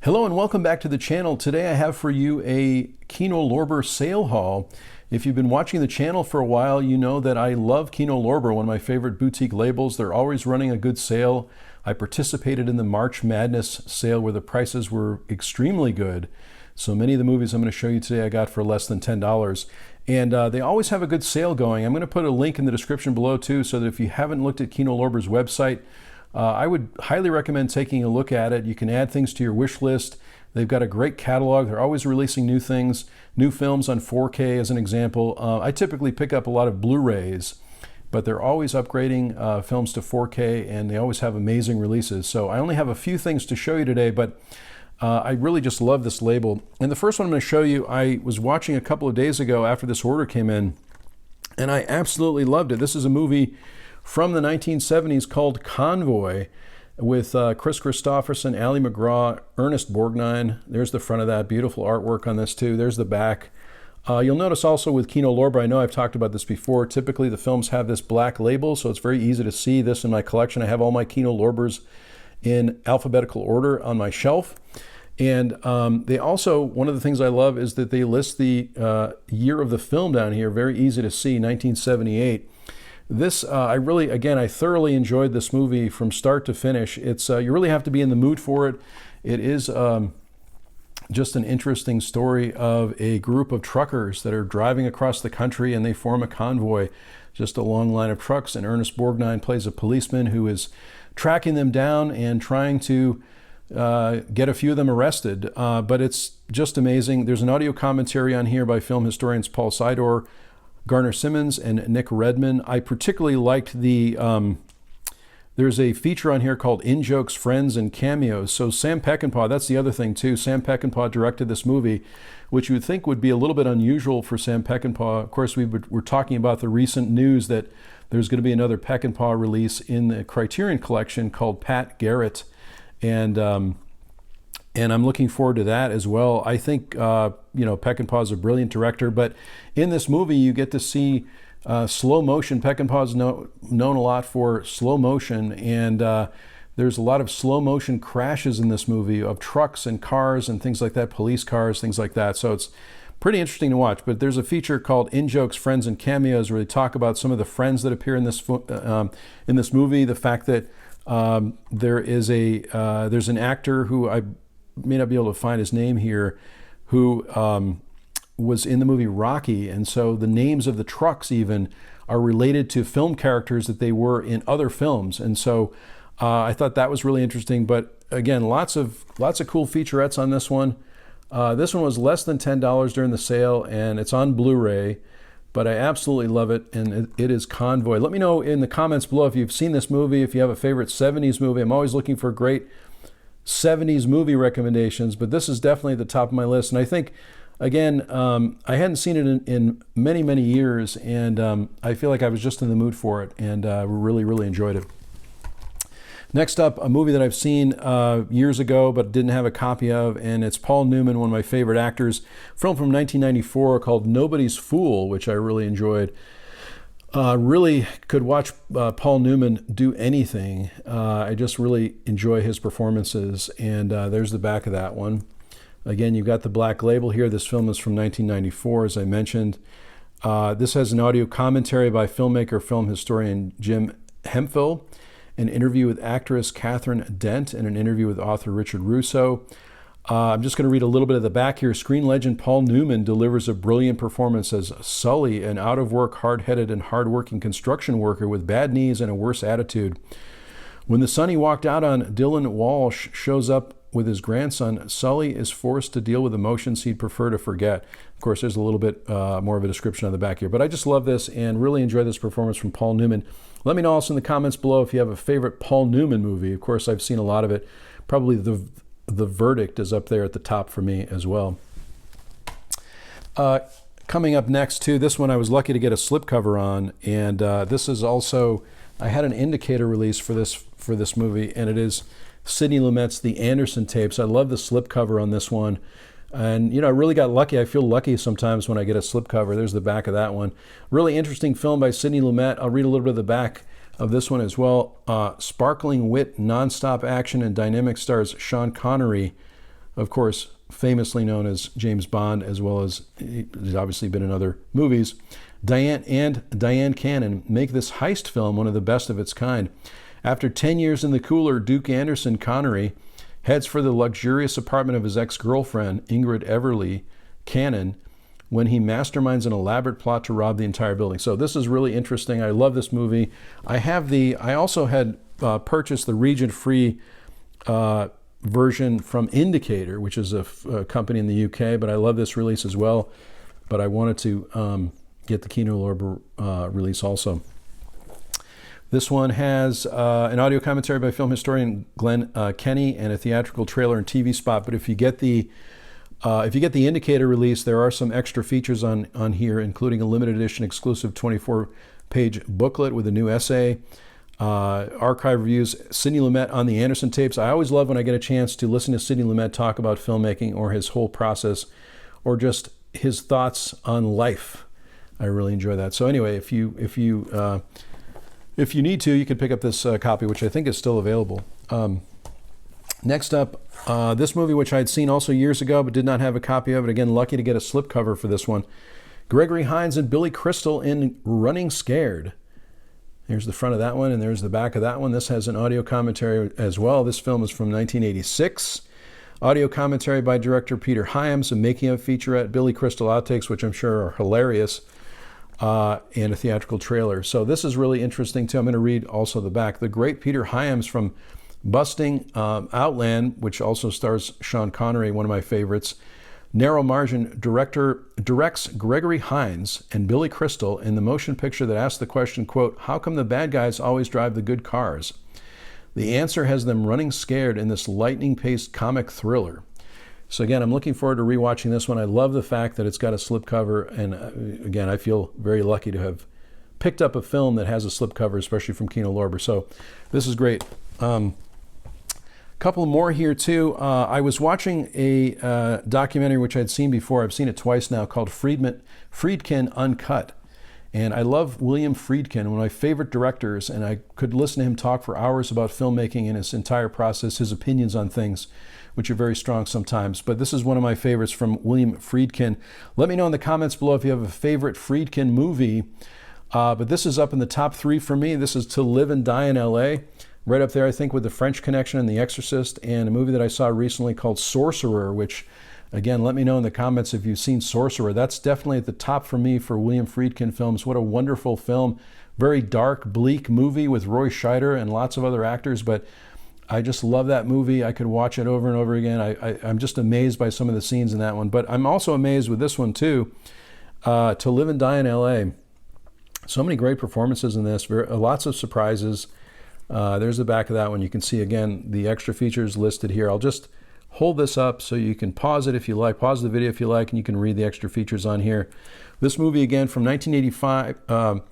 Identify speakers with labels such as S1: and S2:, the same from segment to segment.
S1: Hello and welcome back to the channel. Today I have for you a Kino Lorber sale haul. If you've been watching the channel for a while, you know that I love Kino Lorber, one of my favorite boutique labels. They're always running a good sale. I participated in the March Madness sale where the prices were extremely good. So many of the movies I'm going to show you today I got for less than $10. And they always have a good sale going. I'm going to put a link in the description below too, so that if you haven't looked at Kino Lorber's website, I would highly recommend taking a look at it. You can add things to your wish list. They've got a great catalog. They're always releasing new things, new films on 4K as an example. I typically pick up a lot of Blu-rays, but they're always upgrading films to 4K, and they always have amazing releases. So I only have a few things to show you today, but I really just love this label. And the first one I'm going to show you, I was watching a couple of days ago after this order came in, and I absolutely loved it. This is a movie from the 1970s called Convoy with Chris Christopherson, Ali MacGraw, Ernest Borgnine. There's the front of that. Beautiful artwork on this too. There's the back. You'll notice also with Kino Lorber, I know I've talked about this before, typically the films have this black label, so it's very easy to see this in my collection. I have all my Kino Lorbers in alphabetical order on my shelf. And they also, one of the things I love is that they list the year of the film down here, very easy to see, 1978. This, I thoroughly enjoyed this movie from start to finish. It's you really have to be in the mood for it. It is just an interesting story of a group of truckers that are driving across the country, and they form a convoy, just a long line of trucks, and Ernest Borgnine plays a policeman who is tracking them down and trying to get a few of them arrested. But it's just amazing. There's an audio commentary on here by film historians Paul Sidor, Garner Simmons, and Nick Redman. I particularly liked the, there's a feature on here called In Jokes, Friends, and Cameos. So Sam Peckinpah, that's the other thing too. Sam Peckinpah directed this movie, which you would think would be a little bit unusual for Sam Peckinpah. Of course, we're talking about the recent news that there's going to be another Peckinpah release in the Criterion collection called Pat Garrett. And I'm looking forward to that as well. I think, Peckinpah is a brilliant director, but in this movie, you get to see slow motion. Peckinpah is known a lot for slow motion, and there's a lot of slow motion crashes in this movie of trucks and cars and things like that, police cars, things like that. So it's pretty interesting to watch. But there's a feature called In Jokes, Friends, and Cameos where they talk about some of the friends that appear in this movie. The fact that there's an actor who I may not be able to find his name here, who was in the movie Rocky, and so the names of the trucks even are related to film characters that they were in other films, and so I thought that was really interesting. But again, lots of cool featurettes on this one. This one was less than $10 during the sale, and it's on Blu-ray, but I absolutely love it, and it is Convoy. Let me know in the comments below if you've seen this movie, if you have a favorite 70s movie. I'm always looking for great 70s movie recommendations, but this is definitely at the top of my list. And I think, again, I hadn't seen it in many, many years, and I feel like I was just in the mood for it, and really, really enjoyed it. Next up, a movie that I've seen years ago but didn't have a copy of, and it's Paul Newman, one of my favorite actors, film from 1994 called Nobody's Fool, which I really enjoyed. Really could watch Paul Newman do anything. I just really enjoy his performances, and there's the back of that one. Again, you've got the black label here. This film is from 1994, as I mentioned. This has an audio commentary by filmmaker, film historian Jim Hemphill, an interview with actress Catherine Dent, and an interview with author Richard Russo. I'm just going to read a little bit of the back here. Screen legend Paul Newman delivers a brilliant performance as Sully, an out-of-work, hard-headed, and hard-working construction worker with bad knees and a worse attitude. When the son he walked out on, Dylan Walsh, shows up with his grandson, Sully is forced to deal with emotions he'd prefer to forget. Of course, there's a little bit more of a description on the back here, but I just love this and really enjoy this performance from Paul Newman. Let me know also in the comments below if you have a favorite Paul Newman movie. Of course, I've seen a lot of it. Probably The Verdict is up there at the top for me as well. Coming up next too, this one I was lucky to get a slipcover on, and this is also, I had an indicator release for this movie, and it is Sidney Lumet's The Anderson Tapes. I love the slipcover on this one, and I really got lucky. I feel lucky sometimes when I get a slipcover. There's the back of that one. Really interesting film by Sidney Lumet. I'll read a little bit of the back of this one as well. Sparkling wit, nonstop action, and dynamic stars Sean Connery, of course, famously known as James Bond, as well as he's obviously been in other movies. Dyan Cannon make this heist film one of the best of its kind. After 10 years in the cooler, Duke Anderson Connery heads for the luxurious apartment of his ex-girlfriend, Ingrid Everly Cannon, when he masterminds an elaborate plot to rob the entire building. So this is really interesting. I love this movie. I also had purchased the region-free version from Indicator, which is a company in the UK, but I love this release as well. But I wanted to get the Kino Lorber release also. This one has an audio commentary by film historian Glenn Kenny and a theatrical trailer and TV spot. But if you get the Indicator release, there are some extra features on here, including a limited edition exclusive 24-page booklet with a new essay, archive reviews, Sidney Lumet on the Anderson tapes. I always love when I get a chance to listen to Sidney Lumet talk about filmmaking or his whole process, or just his thoughts on life. I really enjoy that. So anyway, if you need to, you can pick up this copy, which I think is still available. Next up, this movie, which I had seen also years ago, but did not have a copy of it. Again, lucky to get a slipcover for this one. Gregory Hines and Billy Crystal in Running Scared. There's the front of that one, and there's the back of that one. This has an audio commentary as well. This film is from 1986. Audio commentary by director Peter Hyams, a making-of featurette, Billy Crystal outtakes, which I'm sure are hilarious, and a theatrical trailer. So this is really interesting, too. I'm going to read also the back. The great Peter Hyams from Busting Outland, which also stars Sean Connery, one of my favorites. Narrow Margin directs Gregory Hines and Billy Crystal in the motion picture that asks the question, quote, how come the bad guys always drive the good cars? The answer has them running scared in this lightning-paced comic thriller. So again, I'm looking forward to rewatching this one. I love the fact that it's got a slipcover, and again, I feel very lucky to have picked up a film that has a slipcover, especially from Kino Lorber. So this is great. Couple more here too. I was watching a documentary which I'd seen before. I've seen it twice now, called Friedkin Uncut. And I love William Friedkin, one of my favorite directors, and I could listen to him talk for hours about filmmaking and his entire process, his opinions on things, which are very strong sometimes. But this is one of my favorites from William Friedkin. Let me know in the comments below if you have a favorite Friedkin movie. But this is up in the top 3 for me. This is To Live and Die in L.A., right up there, I think, with The French Connection and The Exorcist, and a movie that I saw recently called Sorcerer, which, again, let me know in the comments if you've seen Sorcerer. That's definitely at the top for me for William Friedkin films. What a wonderful film. Very dark, bleak movie with Roy Scheider and lots of other actors, but I just love that movie. I could watch it over and over again. I'm just amazed by some of the scenes in that one. But I'm also amazed with this one, too, To Live and Die in L.A. So many great performances in this, lots of surprises. There's the back of that one. You can see, again, the extra features listed here. I'll just hold this up so you can pause it if you like, pause the video if you like, and you can read the extra features on here. This movie, again, from 1985,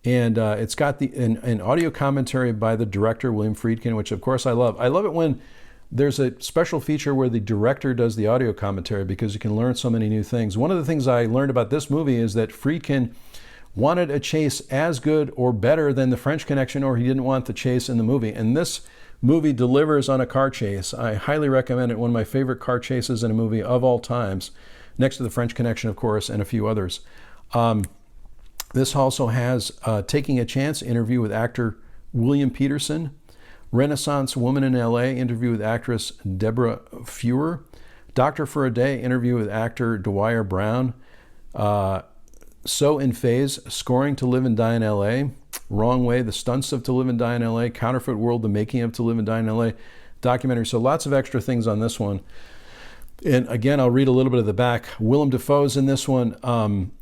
S1: and it's got an audio commentary by the director, William Friedkin, which, of course, I love. I love it when there's a special feature where the director does the audio commentary, because you can learn so many new things. One of the things I learned about this movie is that Friedkin wanted a chase as good or better than The French Connection, or he didn't want the chase in the movie. And this movie delivers on a car chase. I highly recommend it. One of my favorite car chases in a movie of all times, next to The French Connection, of course, and a few others. This also has Taking a Chance, interview with actor William Peterson. Renaissance Woman in L.A., interview with actress Deborah Feuer. Doctor for a Day, interview with actor Dwyer Brown. So in Phase, Scoring To Live and Die in L.A., Wrong Way, The Stunts of To Live and Die in L.A., Counterfeit World, The Making of To Live and Die in L.A., documentary. So lots of extra things on this one. And again, I'll read a little bit of the back. Willem Dafoe's in this one.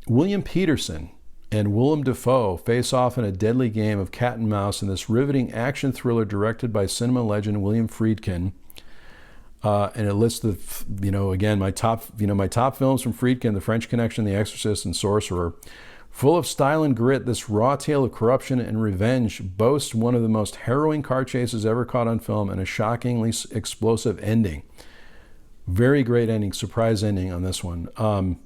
S1: William Peterson and Willem Dafoe face off in a deadly game of cat and mouse in this riveting action thriller directed by cinema legend William Friedkin. And it lists again, my top films from Friedkin: The French Connection, The Exorcist, and Sorcerer. Full of style and grit, this raw tale of corruption and revenge boasts one of the most harrowing car chases ever caught on film, and a shockingly explosive ending. Very great ending, surprise ending on this one. So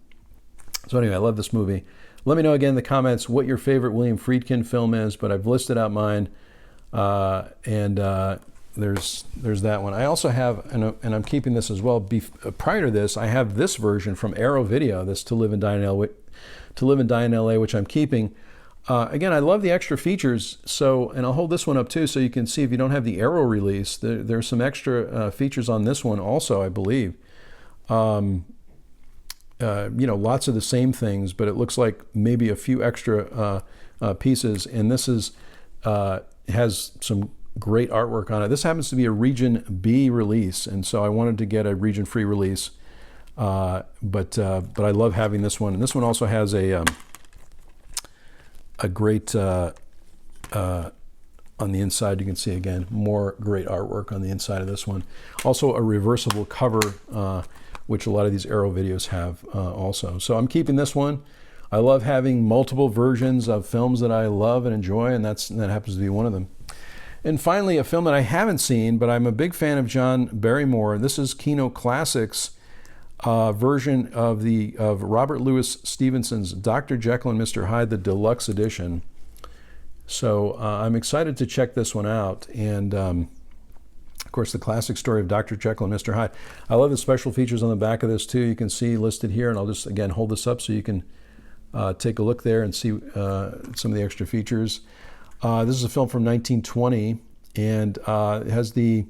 S1: anyway, I love this movie. Let me know again in the comments what your favorite William Friedkin film is, but I've listed out mine. there's that one. I also have, and I'm keeping this as well. Prior to this, I have this version from Arrow Video, this To Live and Die in LA, which I'm keeping. Again, I love the extra features, and I'll hold this one up too so you can see if you don't have the Arrow release, there's some extra features on this one also, I believe. Lots of the same things, but it looks like maybe a few extra pieces, and this has some great artwork on it. This happens to be a Region B release, and so I wanted to get a region-free release, but I love having this one. And this one also has a great, on the inside, you can see again, more great artwork on the inside of this one. Also a reversible cover, which a lot of these Arrow videos have also. So I'm keeping this one. I love having multiple versions of films that I love and enjoy, and that happens to be one of them. And finally, a film that I haven't seen, but I'm a big fan of John Barrymore. This is Kino Classics version of Robert Louis Stevenson's Dr. Jackel and Mr. Hyde, the deluxe edition. So I'm excited to check this one out. And of course, the classic story of Dr. Jackel and Mr. Hyde. I love the special features on the back of this too. You can see listed here, and I'll just again hold this up so you can take a look there and see some of the extra features. This is a film from 1920, and it has the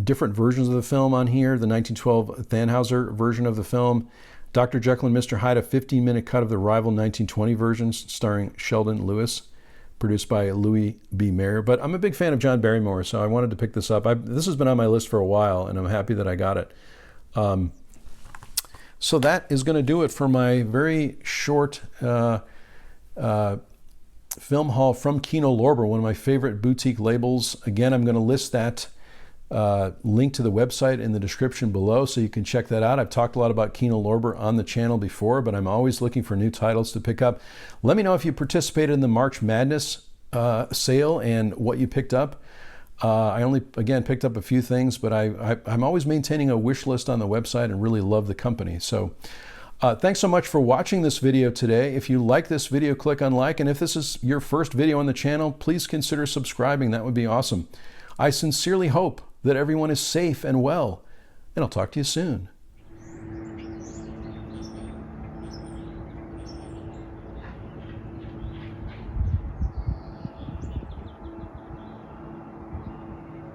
S1: different versions of the film on here. The 1912 Thanhauser version of the film, Dr. Jackel and Mr. Hyde, a 15-minute cut of the rival 1920 versions starring Sheldon Lewis, produced by Louis B. Mayer. But I'm a big fan of John Barrymore, so I wanted to pick this up. This has been on my list for a while, and I'm happy that I got it. So that is going to do it for my very short film haul from Kino Lorber, one of my favorite boutique labels. Again, I'm going to list that link to the website in the description below so you can check that out. I've talked a lot about Kino Lorber on the channel before, but I'm always looking for new titles to pick up. Let me know if you participated in the March Madness sale and what you picked up. I only, again, picked up a few things, but I'm always maintaining a wish list on the website and really love the company. So thanks so much for watching this video today. If you like this video, click on like, and if this is your first video on the channel, please consider subscribing. That would be awesome. I sincerely hope that everyone is safe and well, and I'll talk to you soon.